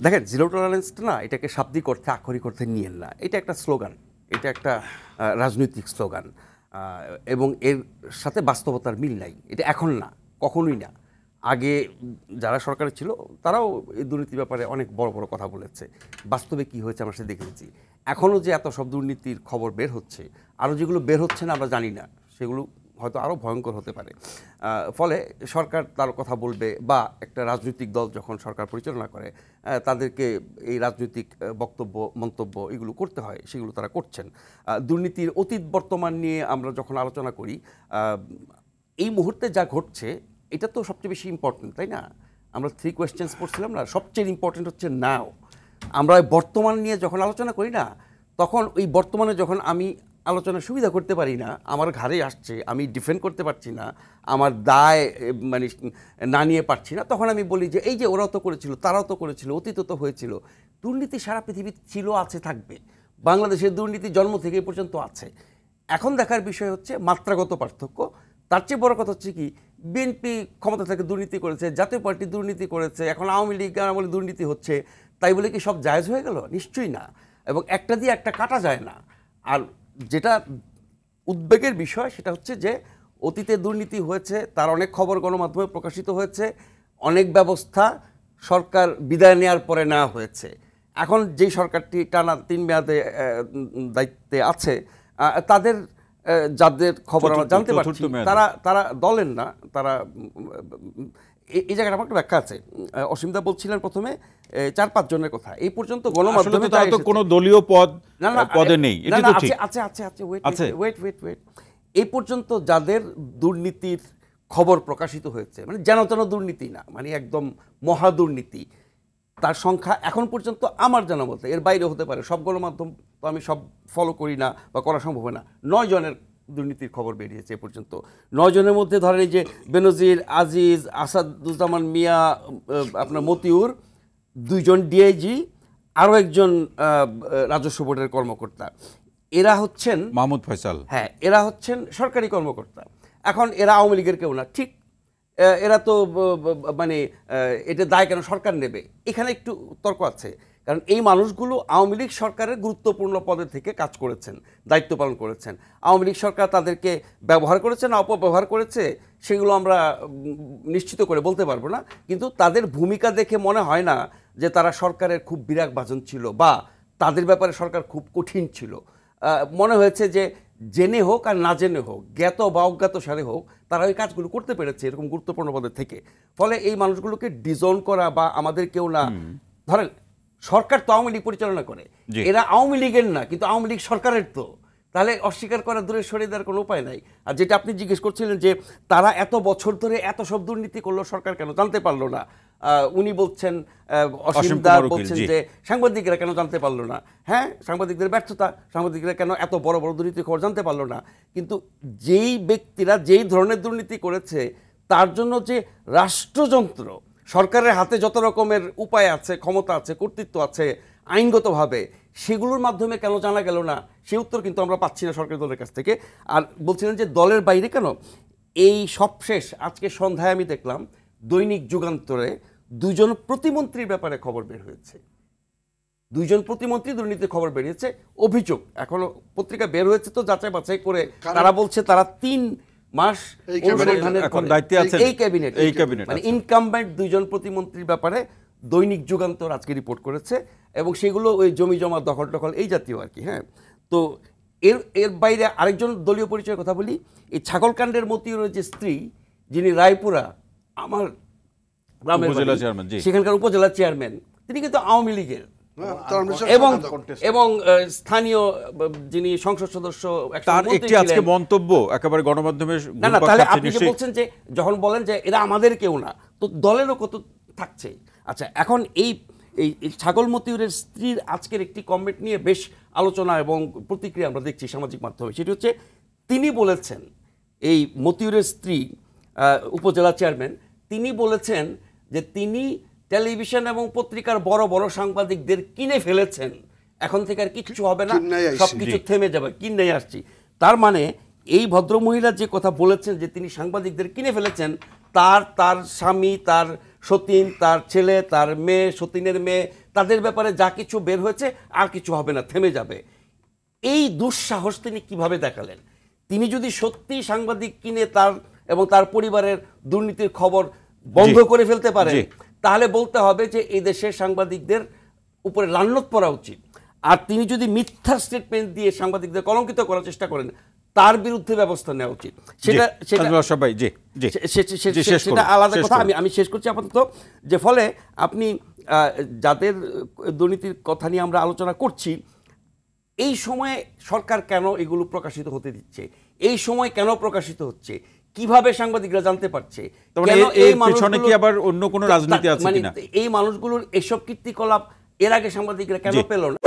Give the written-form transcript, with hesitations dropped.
দেখেন জিরো টলারেন্সটা না এটাকে শাব্দিক অর্থে আক্ষরিক অর্থে নিয়েন না, এটা একটা স্লোগান, এটা একটা রাজনৈতিক স্লোগান এবং এর সাথে বাস্তবতার মিল নাই। এটা এখন না, কখনোই না। আগে যারা সরকারে ছিল তারাও এই দুর্নীতির ব্যাপারে অনেক বড় বড় কথা বলেছে। বাস্তবে কি হয়েছে আমরা সেটা দেখেছি। এখনও যে এত সব দুর্নীতির খবর বের হচ্ছে, আরও যেগুলো বের হচ্ছে না আমরা জানি না, সেগুলো হয়তো আরও ভয়ঙ্কর হতে পারে। ফলে সরকার তার কথা বলবে বা একটা রাজনৈতিক দল যখন সরকার পরিচালনা করে তাদেরকে এই রাজনৈতিক বক্তব্য মন্তব্য এগুলো করতে হয়, সেগুলো তারা করছেন। দুর্নীতির অতীত বর্তমান নিয়ে আমরা যখন আলোচনা করি, এই মুহূর্তে যা ঘটছে এটা তো সবচেয়ে বেশি ইম্পর্টেন্ট, তাই না? আমরা 3 কোয়েশ্চেন্স পড়ছিলাম না, সবচেয়ে ইম্পর্টেন্ট হচ্ছে নাও। আমরা বর্তমান নিয়ে যখন আলোচনা করি না, তখন ওই বর্তমানে যখন আমি আলোচনার সুবিধা করতে পারি না, আমার ঘাড়ে আসছে, আমি ডিফেন্ড করতে পারছি না, আমার দায় মানে না নিয়ে পারছি না, তখন আমি বলি যে এই যে ওরাও তো করেছিল, তারাও তো করেছিল, অতীত তো হয়েছিল। দুর্নীতি সারা পৃথিবী ছিল, আছে, থাকবে। বাংলাদেশের দুর্নীতি জন্ম থেকে এই পর্যন্ত আছে। এখন দেখার বিষয় হচ্ছে মাত্রাগত পার্থক্য। তার চেয়ে বড় কথা হচ্ছে কি, বিএনপি ক্ষমতা থেকে দুর্নীতি করেছে, জাতীয় পার্টি দুর্নীতি করেছে, এখন আওয়ামী লীগ বলে দুর্নীতি হচ্ছে, তাই বলে কি সব জায়েজ হয়ে গেল? নিশ্চয়ই না। এবং একটা দিয়ে একটা কাটা যায় না। আর যেটা উদ্বেগের বিষয় সেটা হচ্ছে যে অতীতে দুর্নীতি হয়েছে, তার অনেক খবর গণমাধ্যমে প্রকাশিত হয়েছে, অনেক ব্যবস্থা সরকার বিদায় নেওয়ার পরে নেওয়া হয়েছে। এখন যেই সরকারটি টানা 3 মেয়াদে দায়িত্বে আছে, তাদের যাদের খবর আমরা জানতে পারছি তারা দলের না, তারা এই জায়গাটা আমার একটা ব্যাখ্যা আছে। অসীমদা বলছিলেন প্রথমে 4-5 জনের কথা, এই পর্যন্ত গণমাধ্যমে কোনো দলীয় পদে নেই, এই পর্যন্ত যাদের দুর্নীতির খবর প্রকাশিত হয়েছে, মানে যেন তেন দুর্নীতি না, মানে একদম মহা দুর্নীতি, তার সংখ্যা এখন পর্যন্ত আমার জানা মতে, এর বাইরে হতে পারে, সব গণমাধ্যম তো আমি সব ফলো করি না বা করা সম্ভব হয় না, 9 জনের দুর্নীতির খবর বেরিয়েছে এ পর্যন্ত। 9 জনের মধ্যে ধরেন এই যে বেনজির, আজিজ, আসাদুজ্জামান মিয়া, আপনার মতিউর, 2 জন ডিআইজি, আরও একজন রাজস্ব বোর্ডের কর্মকর্তা। এরা হচ্ছেন মাহমুদ ফয়সাল। হ্যাঁ, এরা হচ্ছেন সরকারি কর্মকর্তা। এখন এরা আওয়ামী লীগের কেউ না, ঠিক। এরা তো মানে এটা দায় কেন সরকার নেবে? এখানে একটু তর্ক আছে, কারণ এই মানুষগুলো আওয়ামী লীগ সরকারের গুরুত্বপূর্ণ পদে থেকে কাজ করেছেন, দায়িত্ব পালন করেছেন। আওয়ামী লীগ সরকার তাদেরকে ব্যবহার করেছে না অপব্যবহার করেছে সেগুলো আমরা নিশ্চিত করে বলতে পারবো না, কিন্তু তাদের ভূমিকা দেখে মনে হয় না যে তারা সরকারের খুব বিরাগভাজন ছিল বা তাদের ব্যাপারে সরকার খুব কঠিন ছিল। মনে হয়েছে যে জেনে হোক আর না জেনে হোক, জ্ঞাত বা অজ্ঞাত সারে হোক, তারা ওই কাজগুলো করতে পেরেছে এরকম গুরুত্বপূর্ণ পদে থেকে। ফলে এই মানুষগুলোকে ডিজন করা বা আমাদের কেউ না, ধরেন সরকার তো আওয়ামী লীগ পরিচালনা করে, এরা আওয়ামী লীগের না কিন্তু আওয়ামী লীগ সরকারের, তো তাহলে অস্বীকার করা দূরে সরিয়ে দেওয়ার কোনো উপায় নাই। আর যেটা আপনি জিজ্ঞেস করছিলেন যে তারা এত বছর ধরে এত সব দুর্নীতি করলো, সরকার কেন জানতে পারলো না? উনি বলছেন, অসীমদা বলছেন যে সাংবাদিকরা কেন জানতে পারলো না? হ্যাঁ, সাংবাদিকদের ব্যর্থতা, সাংবাদিকরা কেন এত বড় বড় দুর্নীতির খবর জানতে পারলো না? কিন্তু যেই ব্যক্তিরা যেই ধরনের দুর্নীতি করেছে তার জন্য যে রাষ্ট্রযন্ত্র, সরকারের হাতে যত রকমের উপায় আছে, ক্ষমতা আছে, কর্তৃত্ব আছে আইনগতভাবে, সেগুলোর মাধ্যমে কেন জানা গেল না, সে উত্তর কিন্তু আমরা পাচ্ছি না সরকারি দলের কাছ থেকে। আর বলছিলেন যে দলের বাইরে কেন, এই সবশেষ আজকে সন্ধ্যায় আমি দেখলাম দৈনিক যুগান্তরে 2 জন প্রতিমন্ত্রীর ব্যাপারে খবর বের হয়েছে। 2 জন প্রতিমন্ত্রী দুর্নীতির খবর বেরিয়েছে, অভিযোগ এখনো পত্রিকা বের হয়েছে তো যাচাই বাছাই করে তারা বলছে তারা 3 মাস এই ক্যাবিনেট মানে ইনকামবেন্ট 2 জন প্রতিমন্ত্রীর ব্যাপারে দৈনিক যুগান্তর আজকে রিপোর্ট করেছে, এবং সেগুলো ওই জমি জমা দখল টখল এই জাতীয় আর কি। হ্যাঁ, তো এর বাইরে আরেকজন দলীয় পরিচয়ের কথা বলি। এই ছাগলকাণ্ডের মতিউরের যে স্ত্রী, যিনি রায়পুরা আমার গ্রামের সেখানকার উপজেলা চেয়ারম্যান, তিনি কিন্তু আওয়ামী লীগের এবং স্থানীয় যিনি সংসদ সদস্য। তার একটি আজকে মন্তব্য একেবারে গণমাধ্যমে, না তাহলে আপনি যে বলছেন যে যখন বলেন যে এরা আমাদের কেউ না, তো দলেরও কত থাকছে। আচ্ছা, এখন এই ছাগল মতিউরের স্ত্রীর আজকের একটি কমেন্ট নিয়ে বেশ আলোচনা এবং প্রতিক্রিয়া আমরা দেখছি সামাজিক মাধ্যমে। সেটি হচ্ছে তিনি বলেছেন, এই মতিউরের স্ত্রী উপজেলা চেয়ারম্যান, তিনি বলেছেন যে তিনি টেলিভিশন এবং পত্রিকার বড় বড় সাংবাদিকদের কিনে ফেলেছেন, এখন থেকে আর কিচ্ছু হবে না, সবকিছু থেমে যাবে, কিনেই আসছি। তার মানে এই ভদ্রমহিলা যে কথা বলেছেন যে তিনি সাংবাদিকদের কিনে ফেলেছেন, তার স্বামী, তার সতীন, তার ছেলে, তার মেয়ে, সতীনের মেয়ে, তাদের ব্যাপারে যা কিছু বের হয়েছে আর কিছু হবে না, থেমে যাবে। এই দুঃসাহস তিনি কিভাবে দেখালেন? তিনি যদি সত্যি সাংবাদিক কিনে তার এবং তার পরিবারের দুর্নীতির খবর বন্ধ করে ফেলতে পারেন, তাহলে বলতে হবে যে এই দেশের সাংবাদিকদের উপরে লানত পড়া উচিত। আর তিনি যদি মিথ্যা স্টেটমেন্ট দিয়ে সাংবাদিকদের কলঙ্কিত করার চেষ্টা করেন, তার বিরুদ্ধে ব্যবস্থা নেওয়া উচিত। সেটা আলাদা কথা। আমি শেষ করছি আপাতত, যে ফলে আপনি যাদের দুর্নীতির কথা নিয়ে আমরা আলোচনা করছি, এই সময়ে সরকার কেন এগুলো প্রকাশিত হতে দিচ্ছে, এই সময় কেন প্রকাশিত হচ্ছে, কিভাবে সাংবাদিকরা জানতে পারছে, আবার অন্য কোনো রাজনীতি আছে কিনা, এই মানুষগুলোর এসব কীর্তিকলাপ এর আগে সাংবাদিকরা কেন পেল না?